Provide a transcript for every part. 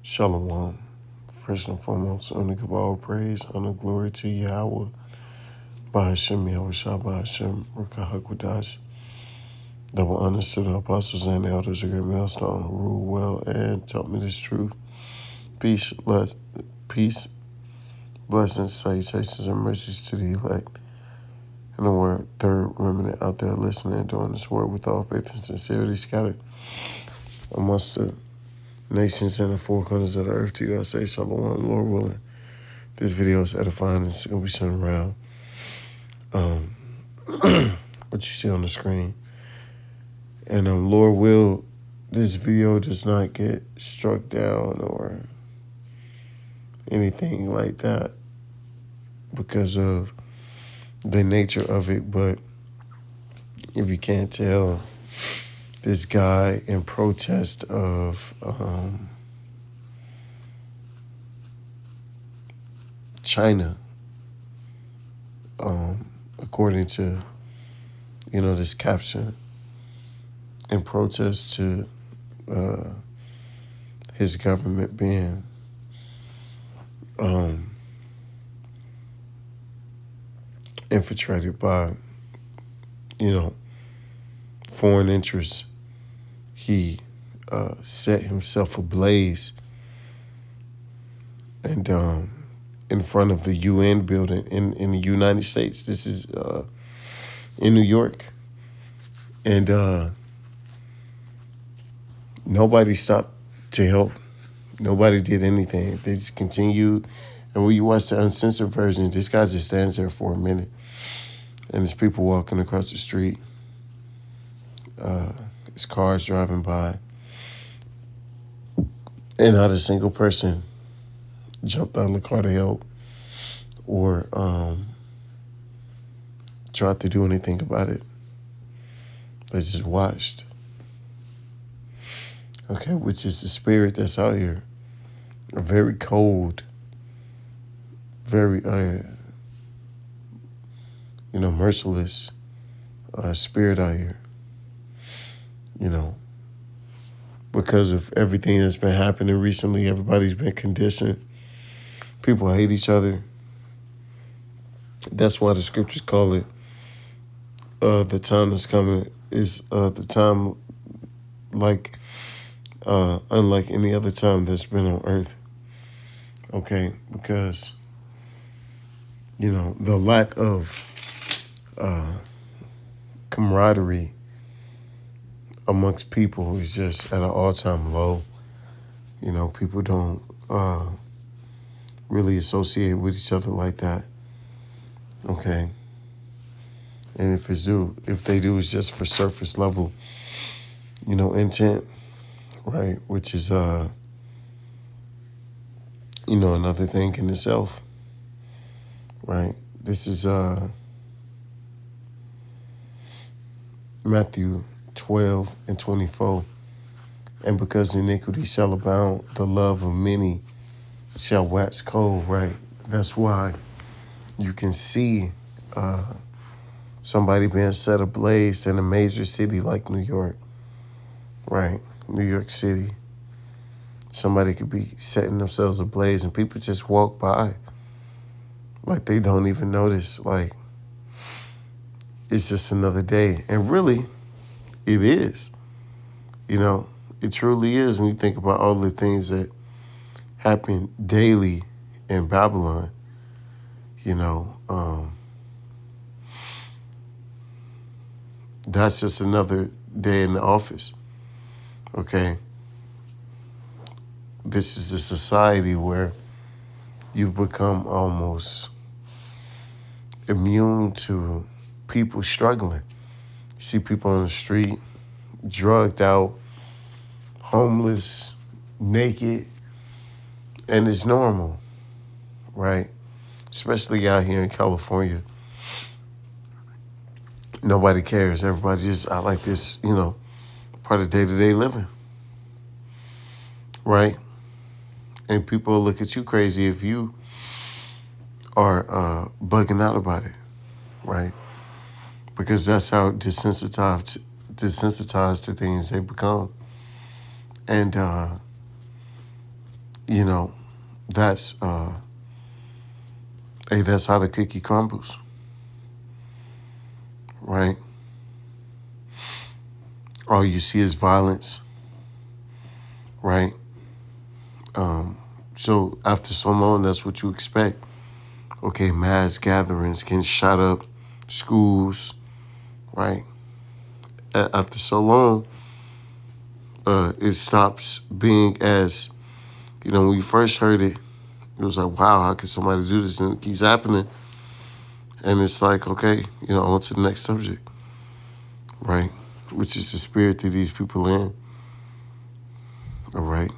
Shalom. First and foremost, I want to give all praise, honor, glory to Yahweh, Bahashem, Yahweh Shah, Bahashem, Rakahakwadash. Double honors to the apostles and elders of Great Millstone who rule well and taught me this truth. Peace, blessings, salutations, and mercies to the elect. And the word, third remnant out there listening and doing this word with all faith and sincerity scattered amongst the nations and the four corners of the earth. To you I say shalom, Lord willing. This video is edifying and it's going to be sent around. What you see on the screen. And Lord will, this video does not get struck down or anything like that because of the nature of it. But if you can't tell, this guy in protest of China, according to, this caption, in protest to his government being infiltrated by, foreign interests. He set himself ablaze and in front of the UN building in the United States. This is in New York. And nobody stopped to help. Nobody did anything. They just continued. And when you watch the uncensored version, this guy just stands there for a minute. And there's people walking across the street. There's cars driving by. And not a single person jumped out of the car to help or tried to do anything about it. They just watched. Okay, which is the spirit that's out here. A very cold, very, merciless spirit out here. Because of everything that's been happening recently, everybody's been conditioned. People hate each other. That's why the scriptures call it the time that's coming is the time unlike any other time that's been on earth. Okay, because, the lack of camaraderie amongst people is just at an all-time low. People don't really associate with each other like that. Okay. And if they do, it's just for surface level, intent, right? Which is, another thing in itself, right? This is Matthew 12:24. And because iniquity shall abound, the love of many shall wax cold, right? That's why you can see somebody being set ablaze in a major city like New York, right? New York City. Somebody could be setting themselves ablaze and people just walk by like they don't even notice. Like, it's just another day. And really, it is. It truly is when you think about all the things that happen daily in Babylon. That's just another day in the office. Okay. This is a society where you've become almost immune to people struggling. You see people on the street, drugged out, homeless, naked, and it's normal, right? Especially out here in California. Nobody cares. Everybody just out like this, part of day-to-day living, right? And people look at you crazy if you are bugging out about it, right? Because that's how desensitized to things they become. And you know, that's hey, that's how the cookie crumbles, right? All you see is violence, right? So after so long, that's what you expect. Okay, mass gatherings getting shot up, schools, right? After so long, it stops being as, when you first heard it, it was like, wow, how can somebody do this? And it keeps happening. And it's like, okay, on to the next subject, right? Which is the spirit that these people in, all right?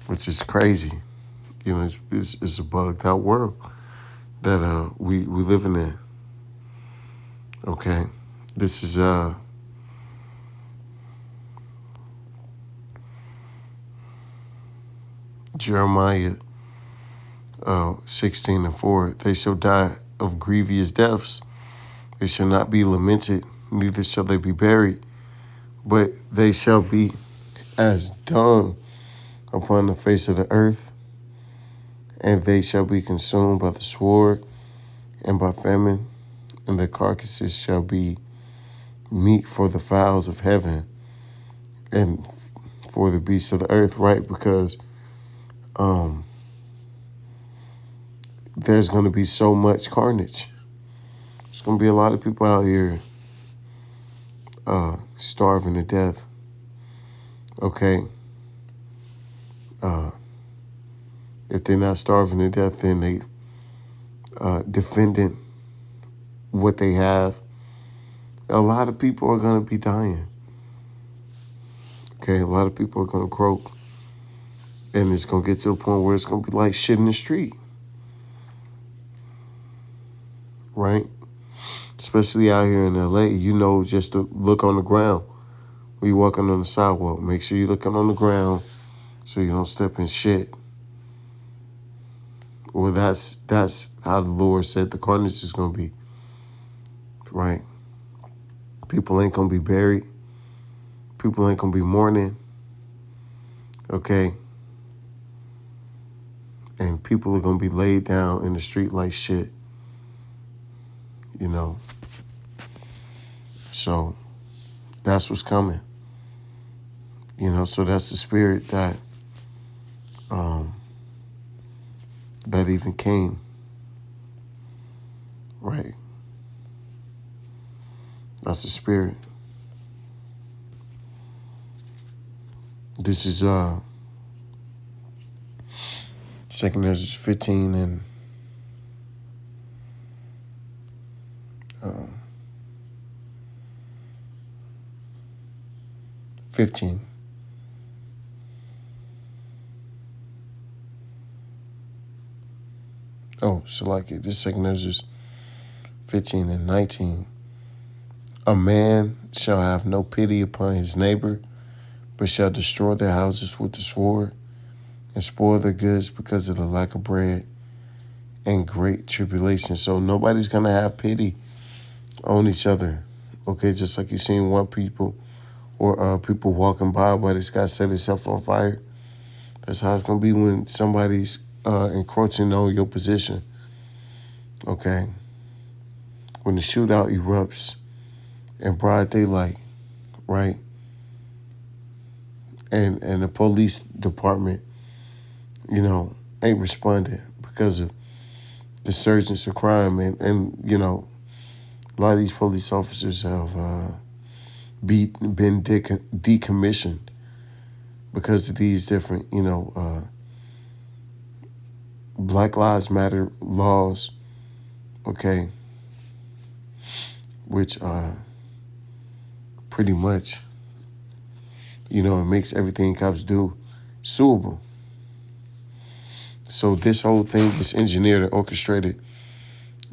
Which is crazy. It's a bugged out world that we living in, okay? This is Jeremiah 16:4. They shall die of grievous deaths. They shall not be lamented, neither shall they be buried, but they shall be as dung upon the face of the earth, and they shall be consumed by the sword and by famine, and their carcasses shall be meat for the fowls of heaven and for the beasts of the earth, right? Because there's going to be so much carnage. There's going to be a lot of people out here starving to death, okay? If they're not starving to death, then they defending what they have. A lot of people are going to be dying, okay? A lot of people are going to croak, and it's going to get to a point where it's going to be like shit in the street, right? Especially out here in LA, just to look on the ground when you're walking on the sidewalk. Make sure you're looking on the ground so you don't step in shit. Well, that's how the Lord said the carnage is going to be, right? People ain't going to be buried. People ain't going to be mourning, okay? And people are going to be laid down in the street like shit, So that's what's coming, so that's the spirit that that even came, right? That's the spirit. This is 2 Ezra 15 and 15. Oh, so like it. This 2 Ezra 15 and 19. A man shall have no pity upon his neighbor, but shall destroy their houses with the sword and spoil their goods because of the lack of bread and great tribulation. So nobody's going to have pity on each other, okay? Just like you've seen one people or people walking by while this guy set himself on fire. That's how it's going to be when somebody's encroaching on your position, okay? When the shootout erupts in broad daylight, right? And the police department, ain't responding because of the surgence of crime. And a lot of these police officers have been decommissioned because of these different, Black Lives Matter laws, okay, which pretty much, it makes everything cops do suable. So this whole thing is engineered and orchestrated,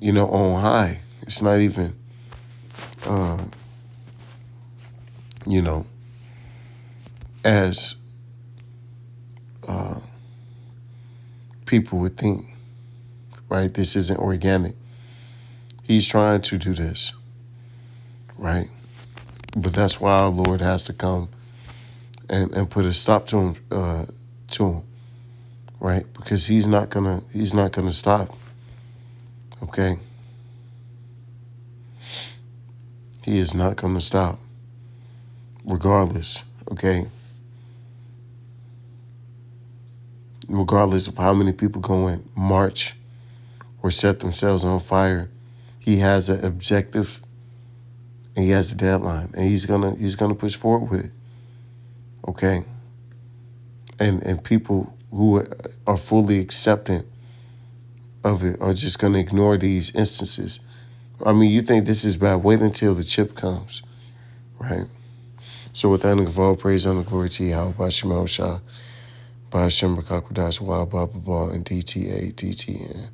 on high. It's not even, as people would think, right? This isn't organic. He's trying to do this, right? But that's why our Lord has to come and put a stop to him, right? Because he's not gonna stop. Okay? He is not gonna stop. Regardless, okay? Regardless of how many people go and march or set themselves on fire, he has an objective and he has a deadline, and he's gonna push forward with it. Okay? And people who are fully acceptant of it are just gonna ignore these instances. I mean, you think this is bad? Wait until the chip comes, right? So with that, I give all praise, honor, glory to Yahweh, Bashim Shah, Bashim Rakakwadash, Wa, Ba, Ba, Ba, and DTA, DTN.